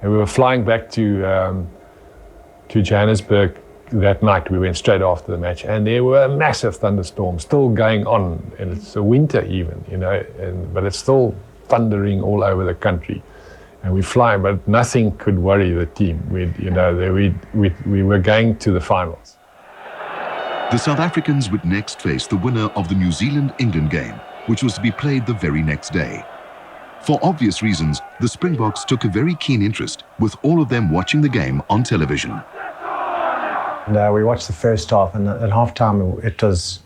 And we were flying back to Johannesburg that night. We went straight after the match, and there were massive thunderstorms still going on, and it's a winter even, you know, but it's still thundering all over the country. And we fly, but nothing could worry the team. We were going to the finals. The South Africans would next face the winner of the New Zealand-England game, which was to be played the very next day. For obvious reasons, the Springboks took a very keen interest, with all of them watching the game on television. And, we watched the first half, and at halftime it was,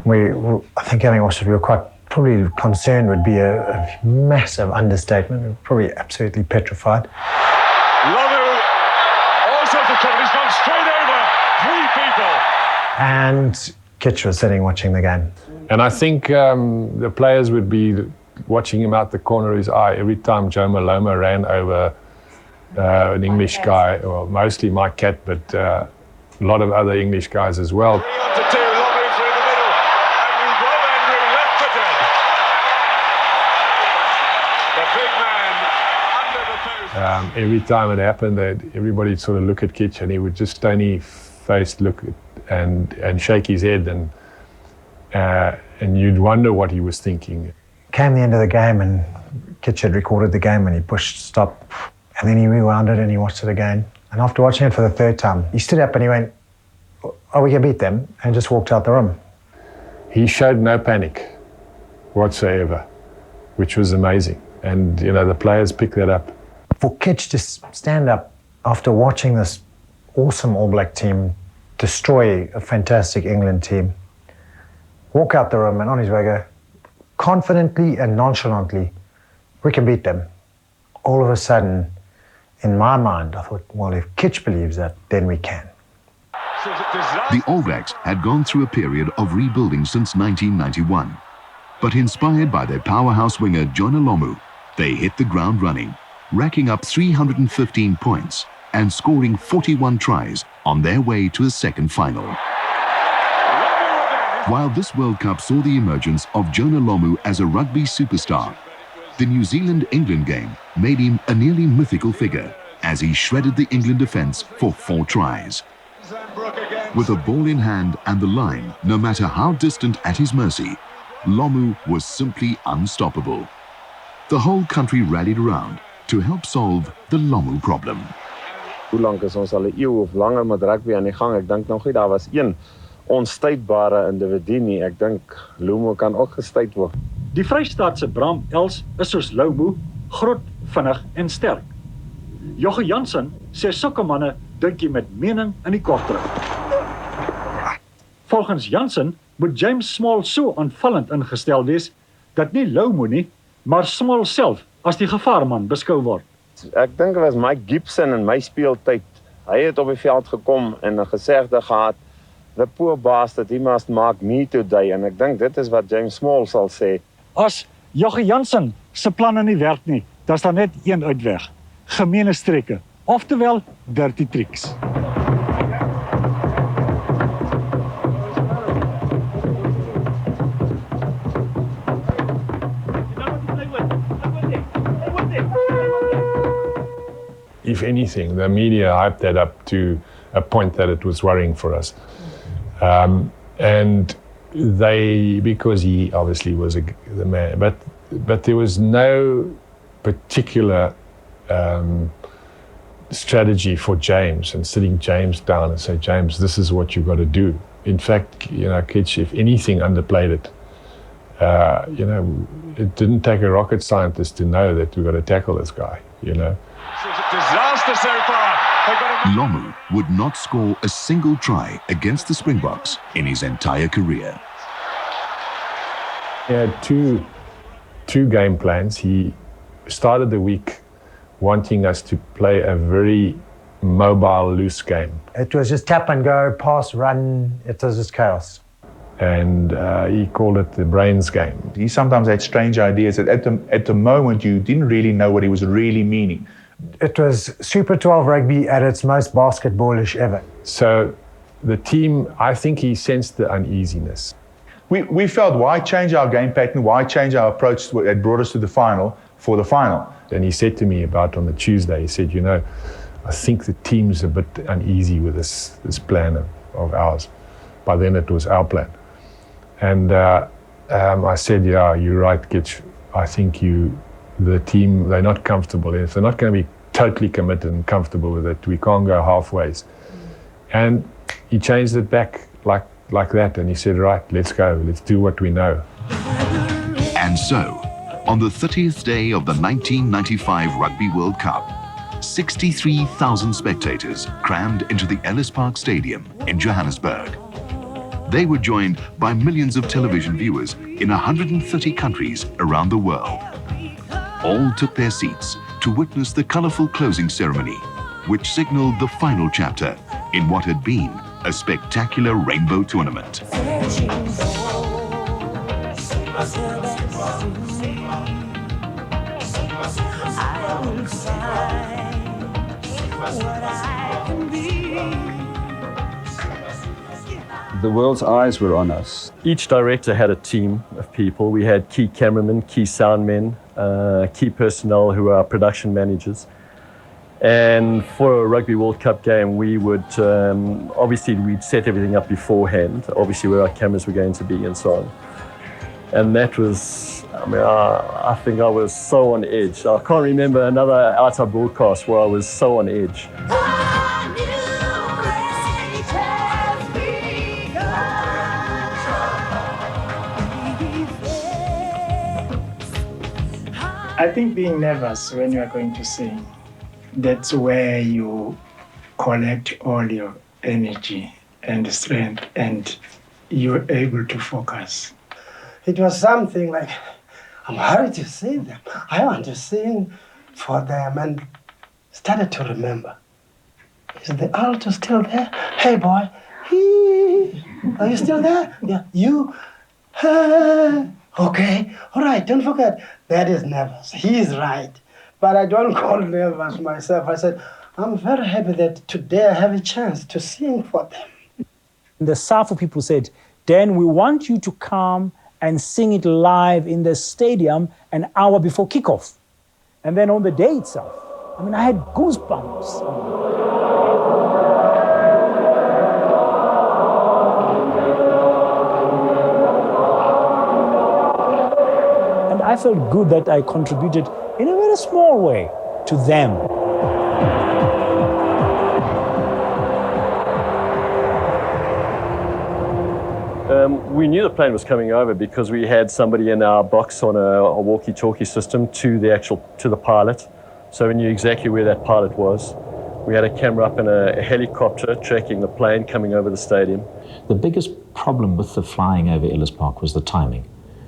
I think having watched it, we were quite probably concerned would be a massive understatement. We were probably absolutely petrified. Lomu, also for trouble, he's gone straight over 3 people. And Kitch was sitting watching the game. And I think the players would be watching him out the corner of his eye every time Joe Maloma ran over an English guy, or mostly Mike Cat, but a lot of other English guys as well. 3 on to 2, Lomu through the middle, and Rob Andrew left-footed. The big man under the post. Every time it happened, everybody sort of look at Kitch, and he would just stony-faced look and shake his head, and you'd wonder what he was thinking. Came the end of the game, and Kitch had recorded the game, and he pushed stop, and then he rewound it and he watched it again. And after watching it for the 3rd time, he stood up and he went, "Oh, we can beat them," and just walked out the room. He showed no panic whatsoever, which was amazing. And, you know, the players picked that up. For Kitch to stand up after watching this awesome All Black team destroy a fantastic England team, walk out the room and on his way go, confidently and nonchalantly, "We can beat them." All of a sudden, in my mind, I thought, well, if Kitch believes that, then we can. The All Blacks had gone through a period of rebuilding since 1991. But inspired by their powerhouse winger, Jonah Lomu, they hit the ground running, racking up 315 points and scoring 41 tries on their way to a second final. While this World Cup saw the emergence of Jonah Lomu as a rugby superstar, the New Zealand-England game made him a nearly mythical figure as he shredded the England defence for 4 tries. With a ball in hand and the line, no matter how distant at his mercy, Lomu was simply unstoppable. The whole country rallied around to help solve the Lomu problem. Hoe lank is ons al 'n eeu of langer met rugby aan die gang? Ek dink nog nie daar was een onstuitbare individu nie. Ek dink Lomu kan ook gestuit word. Die Vrystaatse Bram Els is soos Lomu, grot, vinnig en sterk. Jogge Jansen sê sulke manne dink jy met mening in die kort terug. Volgens Jansen moet James Small so aanvallend ingestel wees dat nie Lomu nie, maar Small self as die gevaarman beskou word. Ek dink dit was Mike Gibson in my speeltyd. Hy het op die veld gekom en 'n gesegde gehad, "The poor bastard, he must mark me today." En ek dink dit is wat James Small sal sê. As Jogge Jansen se planne nie werk nie, dan is daar net een uitweg: gemeene streke, oftewel dirty tricks. If anything, the media hyped that up to a point that it was worrying for us. And because he obviously was the man, but there was no particular strategy for James and sitting James down and say, "James, this is what you've got to do." In fact, you know, Kitch, if anything, underplayed it. You know, it didn't take a rocket scientist to know that we've got to tackle this guy, you know. Disaster so far. Lomu would not score a single try against the Springboks in his entire career. He had two game plans. He started the week wanting us to play a very mobile, loose game. It was just tap and go, pass, run. It was just chaos. And he called it the brains game. He sometimes had strange ideas that at the moment you didn't really know what he was really meaning. It was Super 12 rugby at its most basketballish ever. So the team, I think he sensed the uneasiness. We felt, why change our game pattern? Why change our approach that brought us to the final for the final. And he said to me about on the Tuesday, he said, you know, I think the team's a bit uneasy with this plan of ours. By then it was our plan. And I said, yeah, you're right, Gitch. I think the team, they're not comfortable. If they're not going to be totally committed and comfortable with it, we can't go halfways. And he changed it back like that, and he said, right, let's go, let's do what we know. And so, on the 30th day of the 1995 Rugby World Cup, 63,000 spectators crammed into the Ellis Park Stadium in Johannesburg. They were joined by millions of television viewers in 130 countries around the world. All took their seats to witness the colourful closing ceremony, which signalled the final chapter in what had been a spectacular rainbow tournament. The world's eyes were on us. Each director had a team of people. We had key cameramen, key soundmen, key personnel who are our production managers. And for a Rugby World Cup game, we would, obviously we'd set everything up beforehand, obviously where our cameras were going to be and so on. And that was, I mean, I think I was so on edge. I can't remember another outside broadcast where I was so on edge. I think being nervous when you are going to sing, that's where you collect all your energy and strength and you're able to focus. It was something like, I'm hurried to see them. I want to sing for them, and started to remember. Is the alto still there? Hey boy, are you still there? Yeah, you, okay, all right, don't forget, that is nervous. He is right. But I don't call nervous myself. I said, I'm very happy that today I have a chance to sing for them. The SAFU people said, Dan, we want you to come and sing it live in the stadium an hour before kickoff. And then on the day itself, I mean, I had goosebumps. And I felt good that I contributed in a very small way to them. We knew the plane was coming over because we had somebody in our box on a walkie-talkie system to the pilot. So we knew exactly where that pilot was. We had a camera up in a helicopter tracking the plane coming over the stadium. The biggest problem with the flying over Ellis Park was the timing.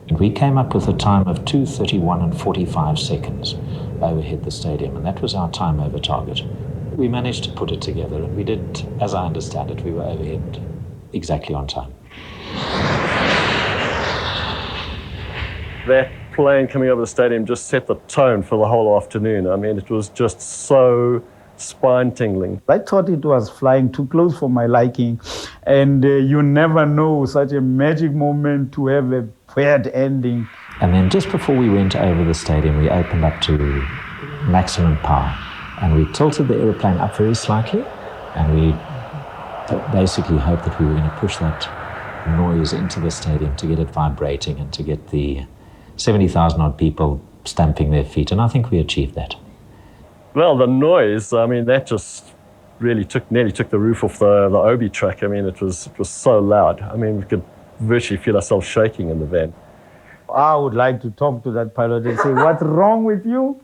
And we came up with a time of 2:31 and 45 seconds overhead the stadium, and that was our time over target. We managed to put it together, and we did, as I understand it, we were overhead exactly on time. That plane coming over the stadium just set the tone for the whole afternoon. I mean, it was just so spine-tingling. I thought it was flying too close for my liking, and you never know such a magic moment to have a weird ending. And then just before we went over the stadium, we opened up to maximum power, and we tilted the aeroplane up very slightly, and we basically hoped that we were going to push that noise into the stadium to get it vibrating and to get the 70,000 odd people stamping their feet, and I think we achieved that. Well, the noise, I mean, that just really nearly took the roof off the Obi truck. I mean, it was so loud. I mean, we could virtually feel ourselves shaking in the van. I would like to talk to that pilot and say, what's wrong with you?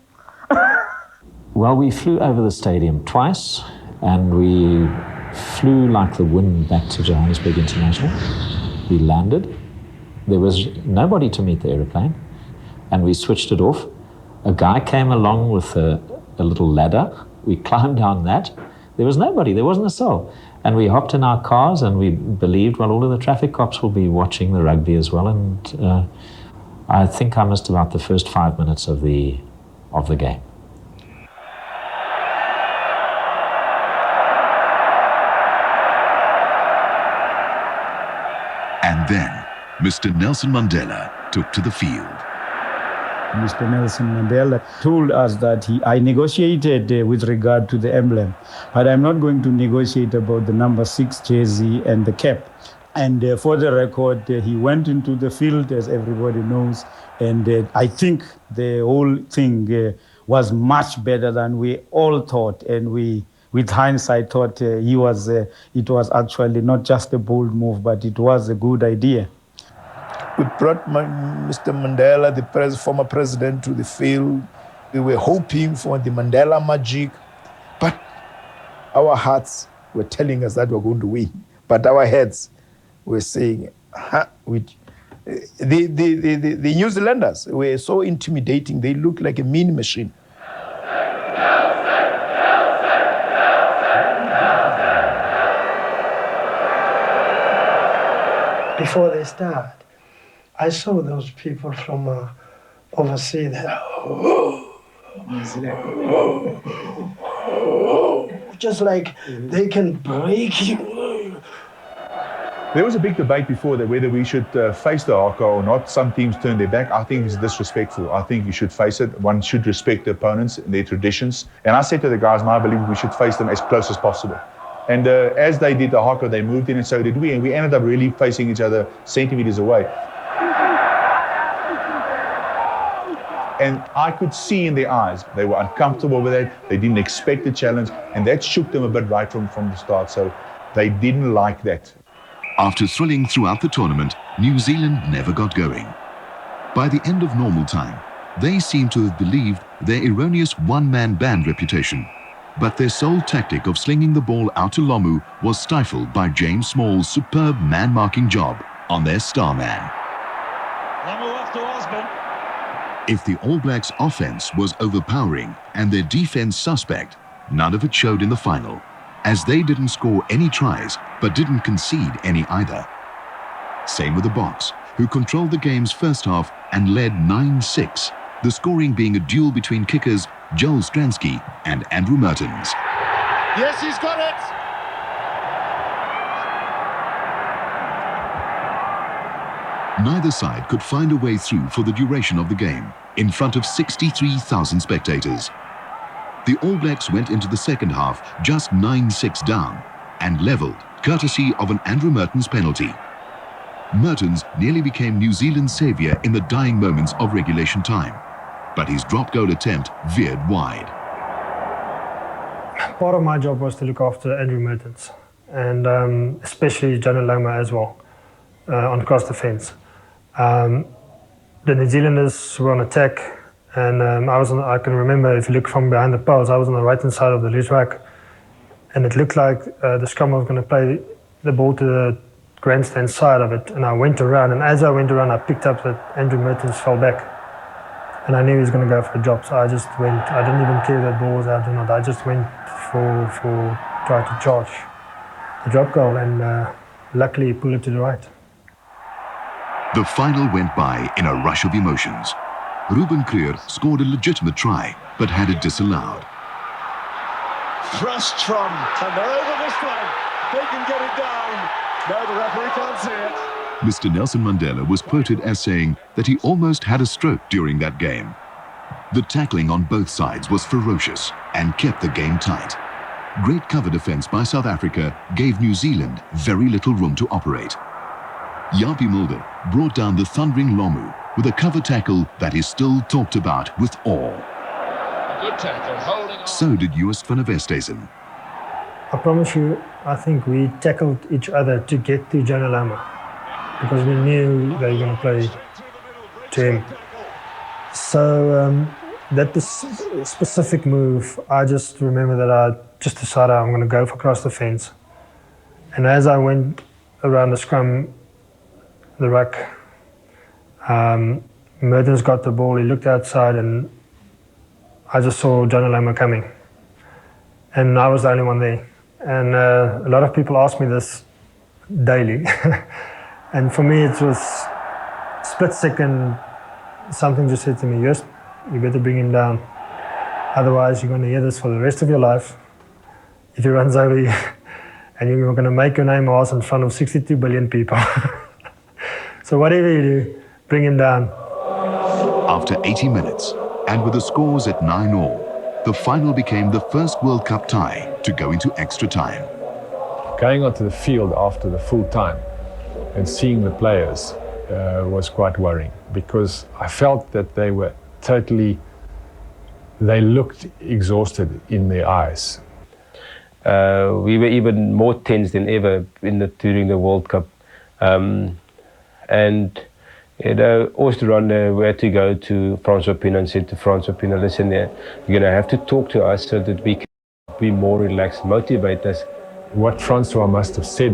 Well, we flew over the stadium twice, and we flew like the wind back to Johannesburg International. We landed. There was nobody to meet the aeroplane, and we switched it off. A guy came along with a little ladder. We climbed down that. There was nobody, there wasn't a soul. And we hopped in our cars, and we believed, well, all of the traffic cops will be watching the rugby as well. And I think I missed about the first 5 minutes of the game. And then Mr. Nelson Mandela took to the field. Mr. Nelson Mandela told us that I negotiated with regard to the emblem, but I'm not going to negotiate about the number 6 jersey and the cap. And for the record, he went into the field, as everybody knows, and I think the whole thing was much better than we all thought, and we, with hindsight, thought it was actually not just a bold move, but it was a good idea. We brought Mr. Mandela, the former president, to the field. We were hoping for the Mandela magic, but our hearts were telling us that we were going to win. But our heads were saying, the New Zealanders were so intimidating. They looked like a mean machine. Before they start, I saw those people from overseas that, just like they can break you. There was a big debate before that whether we should face the haka or not. Some teams turned their back. I think it's disrespectful. I think you should face it. One should respect the opponents and their traditions. And I said to the guys, I believe we should face them as close as possible. And as they did the haka, they moved in, and so did we. And we ended up really facing each other centimeters away. And I could see in their eyes, they were uncomfortable with it. They didn't expect the challenge. And that shook them a bit right from the start. So they didn't like that. After thrilling throughout the tournament, New Zealand never got going. By the end of normal time, they seemed to have believed their erroneous one-man band reputation. But their sole tactic of slinging the ball out to Lomu was stifled by James Small's superb man-marking job on their star man. Lomu off to Osborne. If the All Blacks' offense was overpowering and their defense suspect, none of it showed in the final, as they didn't score any tries but didn't concede any either. Same with the Boks, who controlled the game's first half and led 9-6, the scoring being a duel between kickers Joel Stransky and Andrew Mertens. Yes, he's got it! Neither side could find a way through for the duration of the game, in front of 63,000 spectators. The All Blacks went into the second half just 9-6 down and levelled, courtesy of an Andrew Mertens penalty. Mertens nearly became New Zealand's saviour in the dying moments of regulation time, but his drop goal attempt veered wide. Part of my job was to look after Andrew Mertens, and especially Jonah Loma as well, on cross defence. The New Zealanders were on attack, and I can remember, if you look from behind the poles, I was on the right-hand side of the loose rack, and it looked like the scrum was going to play the ball to the grandstand side of it, and I went around, and as I went around, I picked up that Andrew Mertens fell back, and I knew he was going to go for a job, so I just went. I didn't even care that ball was out or not. I just went for try to charge the drop goal, and luckily he pulled it to the right. The final went by in a rush of emotions. Ruben Creer scored a legitimate try, but had it disallowed. Thrust Tron, and they're over this one. They can get it down. No, the referee can't see it. Mr. Nelson Mandela was quoted as saying that he almost had a stroke during that game. The tackling on both sides was ferocious and kept the game tight. Great cover defence by South Africa gave New Zealand very little room to operate. Yapi Mulder brought down the thundering Lomu with a cover tackle that is still talked about with awe. Good tackle, holding on. So did Joost van der Westhuizen. I promise you, I think we tackled each other to get to Jonah Loma, because we knew they were going to play to him. So that specific move, I just remember that I just decided I'm going to go for cross the fence. And as I went around the scrum, the ruck, Mertens got the ball, he looked outside, and I just saw Jonah Loma coming. And I was the only one there. And a lot of people ask me this daily. And for me, it was split second, something just said to me, "Yes, you better bring him down. Otherwise, you're going to hear this for the rest of your life. If he runs over you, and you're going to make your name asked in front of 62 billion people." So whatever you do, bring him down. After 80 minutes, and with the scores at 9-all, the final became the first World Cup tie to go into extra time. Going onto the field after the full time and seeing the players was quite worrying, because I felt that they were they looked exhausted in their eyes. We were even more tense than ever during the World Cup. And you know, Oosterande, we had to go to Francois Pienaar and said to Francois Pienaar, listen, you're going to have to talk to us so that we can be more relaxed, motivate us. What Francois must have said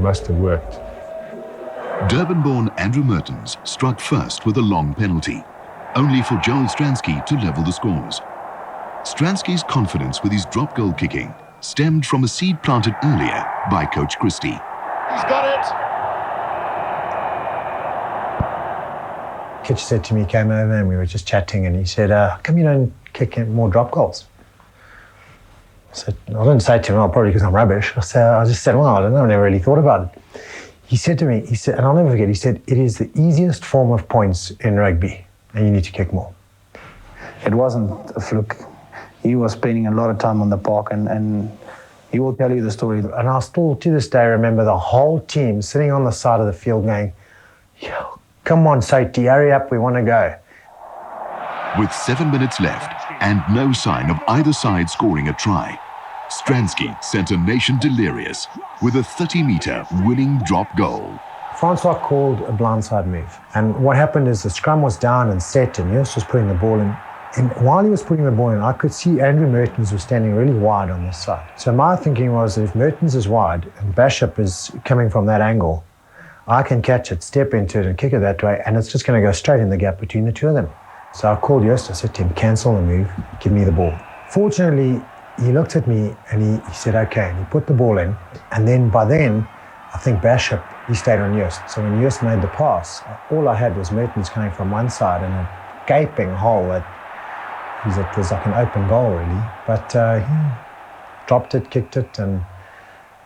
must have worked. Durban-born Andrew Mertens struck first with a long penalty, only for Joel Stransky to level the scores. Stransky's confidence with his drop goal kicking stemmed from a seed planted earlier by Coach Christie. He's got it! Kitch said to me, came over and we were just chatting, and he said, how come you don't kick more drop goals? I said, I didn't say to him, probably because I'm rubbish. I just said, well, I don't know, I never really thought about it. He said to me, and I'll never forget, he said, it is the easiest form of points in rugby, and you need to kick more. It wasn't a fluke. He was spending a lot of time on the park, and he will tell you the story. And I still, to this day, remember the whole team sitting on the side of the field going, yo, come on, Soti, hurry up, we want to go. With 7 minutes left and no sign of either side scoring a try, Stransky sent a nation delirious with a 30-meter winning drop goal. Francois called a blindside move. And what happened is the scrum was down and set, and Joost was putting the ball in. And while he was putting the ball in, I could see Andrew Mertens was standing really wide on this side. So my thinking was, if Mertens is wide and Bishop is coming from that angle, I can catch it, step into it and kick it that way, and it's just going to go straight in the gap between the two of them. So I called Joost, I said to him, cancel the move, give me the ball. Fortunately, he looked at me and he said, okay, and he put the ball in. And then by then, I think Bishop, he stayed on Joost. So when Joost made the pass, all I had was Mertens coming from one side and a gaping hole that it was like an open goal, really. But he dropped it, kicked it, and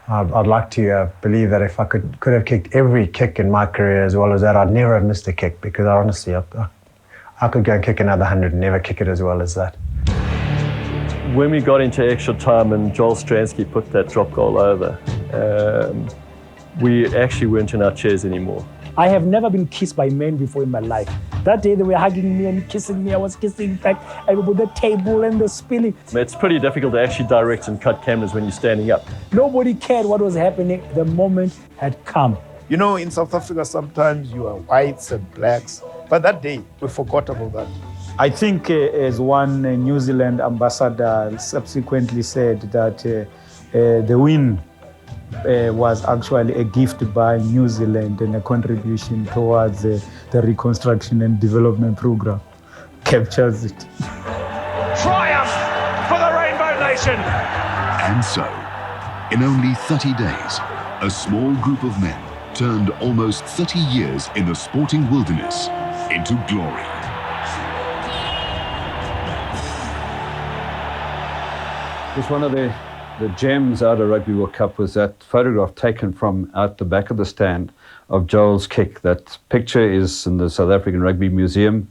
I'd like to believe that if I could have kicked every kick in my career as well as that, I'd never have missed a kick, because honestly, I could go and kick another 100 and never kick it as well as that. When we got into extra time and Joel Stransky put that drop goal over, we actually weren't in our chairs anymore. I have never been kissed by men before in my life. That day they were hugging me and kissing me. I was kissing back. I would put the table and the spilling. It's pretty difficult to actually direct and cut cameras when you're standing up. Nobody cared what was happening. The moment had come. You know, in South Africa, sometimes you are whites and blacks, but that day we forgot about that. I think as one New Zealand ambassador subsequently said that the win was actually a gift by New Zealand and a contribution towards the reconstruction and development program. Captures it. Triumph for the Rainbow Nation! And so, in only 30 days, a small group of men turned almost 30 years in the sporting wilderness into glory. Just one of the gems out of Rugby World Cup was that photograph taken from out the back of the stand of Joel's kick. That picture is in the South African Rugby Museum,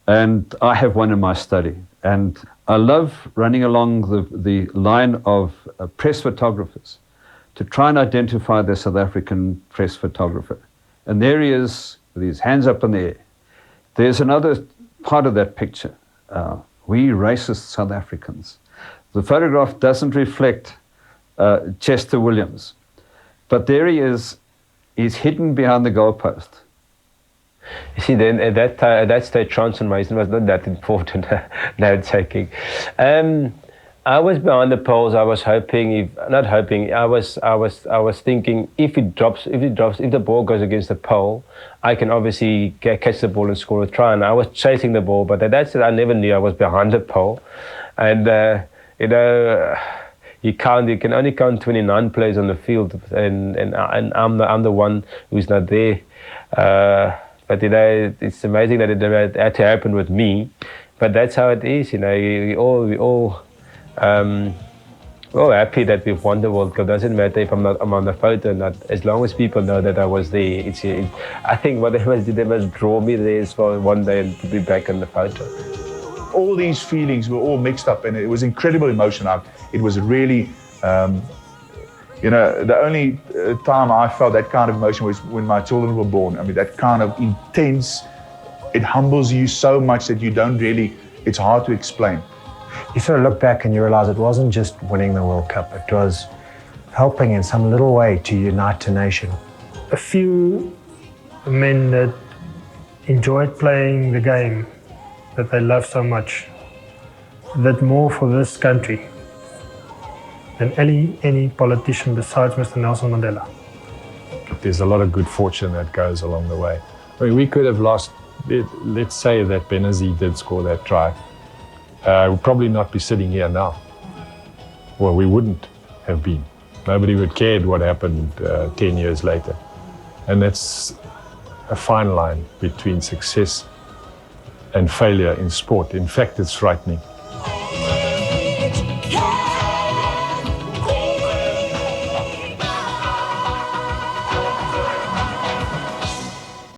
and I have one in my study. And I love running along the line of press photographers to try and identify the South African press photographer. And there he is with his hands up in the air. There's another part of that picture. We racist South Africans. The photograph doesn't reflect Chester Williams, but there he is. He's hidden behind the goalpost. You see, then at that stage, transformation was not that important. Note taking. I was behind the poles. I was hoping, I was thinking, if the ball goes against the pole, I can obviously catch the ball and score a try. And I was chasing the ball, but that's it. I never knew I was behind the pole, and. You know, you can only count 29 players on the field, and I'm the one who's not there. But you know, it's amazing that it had to happen with me. But that's how it is. You know, we all Oh, happy that we've won the World Cup. Doesn't matter if I'm on the photo or not. As long as people know that I was there, I think what they must do, they must draw me there for one day and to be back in the photo. All these feelings were all mixed up, and it was incredible emotion. It was really, the only time I felt that kind of emotion was when my children were born. I mean, that kind of intense, it humbles you so much that you don't really, it's hard to explain. You sort of look back and you realize it wasn't just winning the World Cup, it was helping in some little way to unite a nation. A few men that enjoyed playing the game that they love so much, did more for this country than any politician besides Mr. Nelson Mandela. There's a lot of good fortune that goes along the way. I mean, we could have lost, let's say that Benazir did score that try. We'd probably not be sitting here now. Well, we wouldn't have been. Nobody would care what happened 10 years later. And that's a fine line between success and failure in sport. In fact, it's frightening.